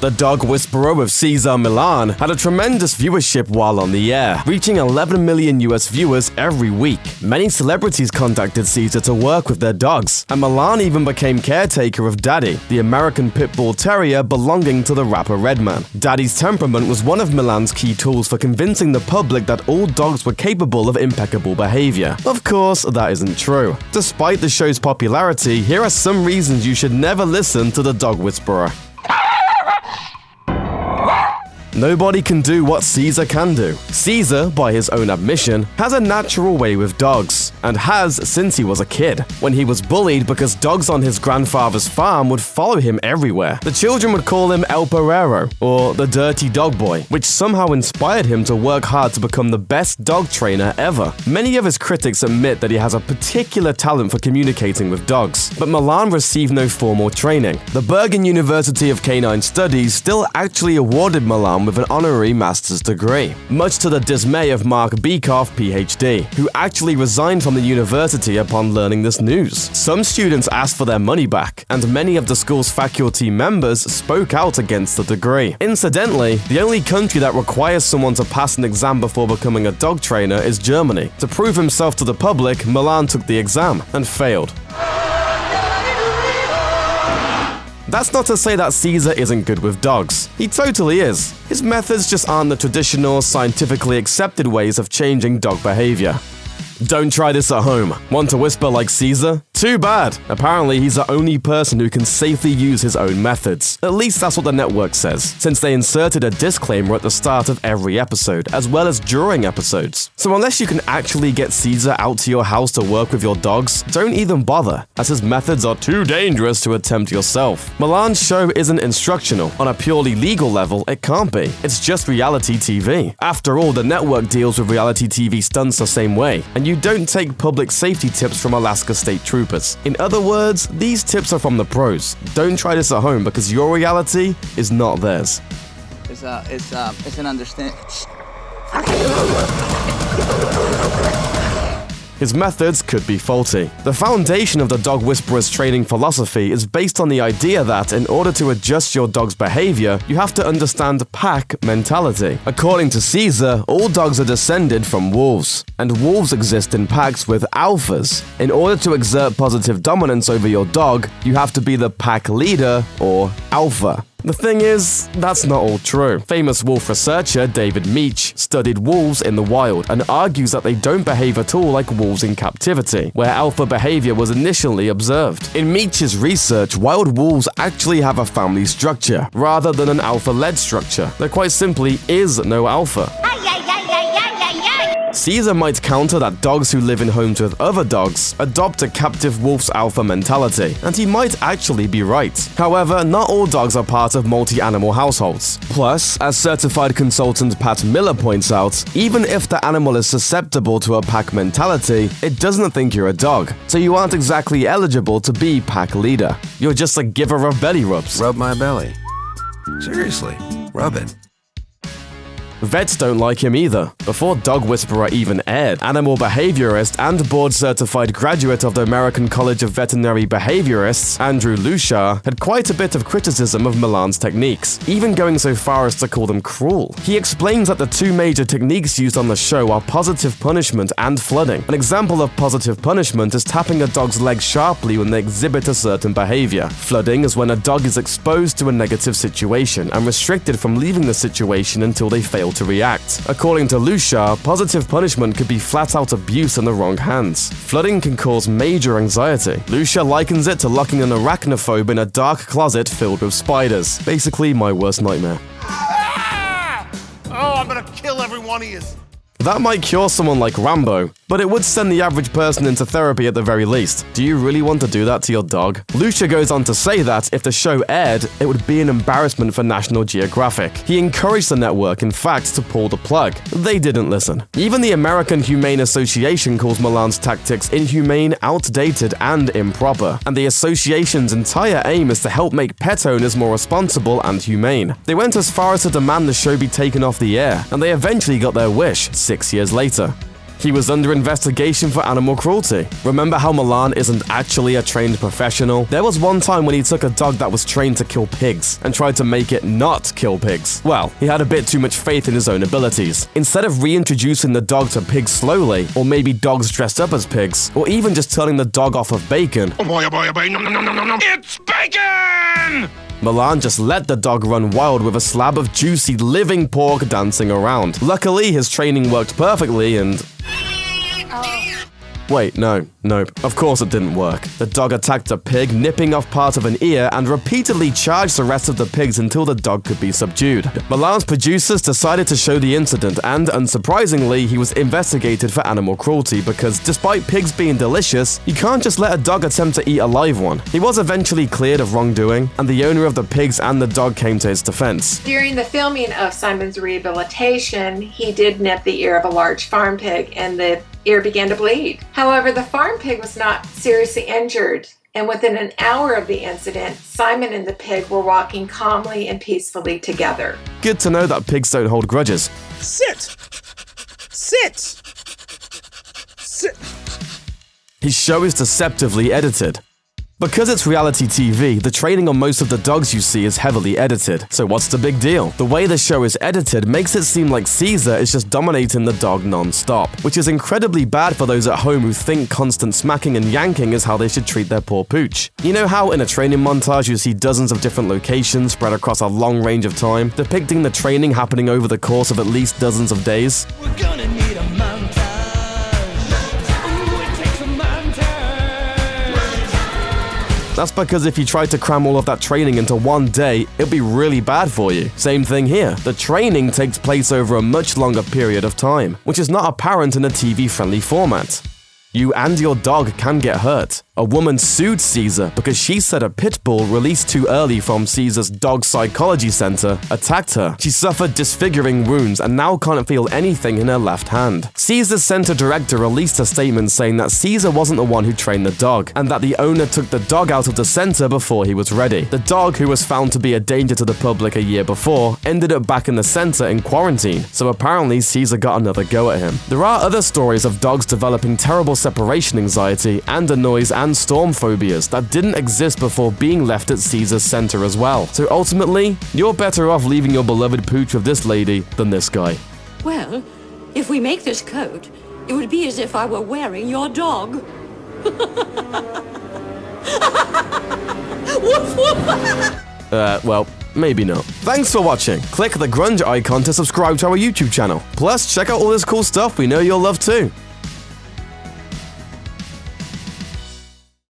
The Dog Whisperer with Cesar Millan had a tremendous viewership while on the air, reaching 11 million US viewers every week. Many celebrities contacted Cesar to work with their dogs, and Millan even became caretaker of Daddy, the American pit bull terrier belonging to the rapper Redman. Daddy's temperament was one of Millan's key tools for convincing the public that all dogs were capable of impeccable behavior. Of course, that isn't true. Despite the show's popularity, here are some reasons you should never listen to the Dog Whisperer. Nobody can do what Cesar can do. Cesar, by his own admission, has a natural way with dogs, and has since he was a kid, when he was bullied because dogs on his grandfather's farm would follow him everywhere. The children would call him El Perrero, or the Dirty Dog Boy, which somehow inspired him to work hard to become the best dog trainer ever. Many of his critics admit that he has a particular talent for communicating with dogs, but Millan received no formal training. The Bergen University of Canine Studies still actually awarded Millan with an honorary master's degree, much to the dismay of Mark Beekoff, PhD, who actually resigned from the university upon learning this news. Some students asked for their money back, and many of the school's faculty members spoke out against the degree. Incidentally, the only country that requires someone to pass an exam before becoming a dog trainer is Germany. To prove himself to the public, Millan took the exam and failed. That's not to say that Cesar isn't good with dogs. He totally is. His methods just aren't the traditional, scientifically accepted ways of changing dog behavior. Don't try this at home. Want to whisper like Cesar? Too bad. Apparently, he's the only person who can safely use his own methods. At least that's what the network says, since they inserted a disclaimer at the start of every episode, as well as during episodes. So unless you can actually get Cesar out to your house to work with your dogs, don't even bother, as his methods are too dangerous to attempt yourself. Millan's show isn't instructional. On a purely legal level, it can't be. It's just reality TV. After all, the network deals with reality TV stunts the same way, and you don't take public safety tips from Alaska State Troopers. In other words, these tips are from the pros. Don't try this at home because your reality is not theirs. It's an understanding. His methods could be faulty. The foundation of the Dog Whisperer's training philosophy is based on the idea that in order to adjust your dog's behavior, you have to understand pack mentality. According to Cesar, all dogs are descended from wolves, and wolves exist in packs with alphas. In order to exert positive dominance over your dog, you have to be the pack leader or alpha. The thing is, that's not all true. Famous wolf researcher David Meach studied wolves in the wild and argues that they don't behave at all like wolves in captivity, where alpha behavior was initially observed. In Meach's research, wild wolves actually have a family structure, rather than an alpha-led structure. There quite simply is no alpha. Cesar might counter that dogs who live in homes with other dogs adopt a captive wolf's alpha mentality, and he might actually be right. However, not all dogs are part of multi-animal households. Plus, as certified consultant Pat Miller points out, even if the animal is susceptible to a pack mentality, it doesn't think you're a dog, so you aren't exactly eligible to be pack leader. You're just a giver of belly rubs. Rub my belly. Seriously, rub it. Vets don't like him either. Before Dog Whisperer even aired, animal behaviorist and board-certified graduate of the American College of Veterinary Behaviorists, Andrew Lushar, had quite a bit of criticism of Millan's techniques, even going so far as to call them cruel. He explains that the two major techniques used on the show are positive punishment and flooding. An example of positive punishment is tapping a dog's leg sharply when they exhibit a certain behavior. Flooding is when a dog is exposed to a negative situation and restricted from leaving the situation until they fail to react. According to Lushar, positive punishment could be flat-out abuse in the wrong hands. Flooding can cause major anxiety. Lushar likens it to locking an arachnophobe in a dark closet filled with spiders. Basically, my worst nightmare. Oh, I'm gonna kill every one of you. That might cure someone like Rambo, but it would send the average person into therapy at the very least. Do you really want to do that to your dog? Lucia goes on to say that if the show aired, it would be an embarrassment for National Geographic. He encouraged the network, in fact, to pull the plug. They didn't listen. Even the American Humane Association calls Millan's tactics inhumane, outdated, and improper. And the association's entire aim is to help make pet owners more responsible and humane. They went as far as to demand the show be taken off the air, and they eventually got their wish 6 years later. He was under investigation for animal cruelty. Remember how Millan isn't actually a trained professional? There was one time when he took a dog that was trained to kill pigs and tried to make it not kill pigs. Well, he had a bit too much faith in his own abilities. Instead of reintroducing the dog to pigs slowly, or maybe dogs dressed up as pigs, or even just turning the dog off of bacon, Oh boy, nom, nom, nom, nom, nom, nom. It's bacon! Millan just let the dog run wild with a slab of juicy living pork dancing around. Luckily, his training worked perfectly and... Wait, no, of course it didn't work. The dog attacked a pig, nipping off part of an ear, and repeatedly charged the rest of the pigs until the dog could be subdued. Millan's producers decided to show the incident, and unsurprisingly, he was investigated for animal cruelty because despite pigs being delicious, you can't just let a dog attempt to eat a live one. He was eventually cleared of wrongdoing, and the owner of the pigs and the dog came to his defense. During the filming of Simon's rehabilitation, he did nip the ear of a large farm pig, and the ear began to bleed. However, the farm pig was not seriously injured, and within an hour of the incident, Simon and the pig were walking calmly and peacefully together. Good to know that pigs don't hold grudges. Sit! Sit! Sit! His show is deceptively edited. Because it's reality TV, the training on most of the dogs you see is heavily edited. So what's the big deal? The way the show is edited makes it seem like Cesar is just dominating the dog non-stop, which is incredibly bad for those at home who think constant smacking and yanking is how they should treat their poor pooch. You know how in a training montage you see dozens of different locations spread across a long range of time, depicting the training happening over the course of at least dozens of days? We're gonna need a montage. Ooh, it takes a montage. That's because if you tried to cram all of that training into one day, it'd be really bad for you. Same thing here. The training takes place over a much longer period of time, which is not apparent in a TV-friendly format. You and your dog can get hurt. A woman sued Cesar because she said a pit bull released too early from Cesar's dog psychology center attacked her. She suffered disfiguring wounds and now can't feel anything in her left hand. Cesar's center director released a statement saying that Cesar wasn't the one who trained the dog, and that the owner took the dog out of the center before he was ready. The dog, who was found to be a danger to the public a year before, ended up back in the center in quarantine, so apparently Cesar got another go at him. There are other stories of dogs developing terrible separation anxiety and a noise and storm phobias that didn't exist before being left at Cesar's center as well. So ultimately, you're better off leaving your beloved pooch with this lady than this guy. Well, if we make this coat, it would be as if I were wearing your dog. Woof, woof. Well, maybe not. Thanks for watching. Click the grunge icon to subscribe to our YouTube channel. Plus, check out all this cool stuff we know you'll love too.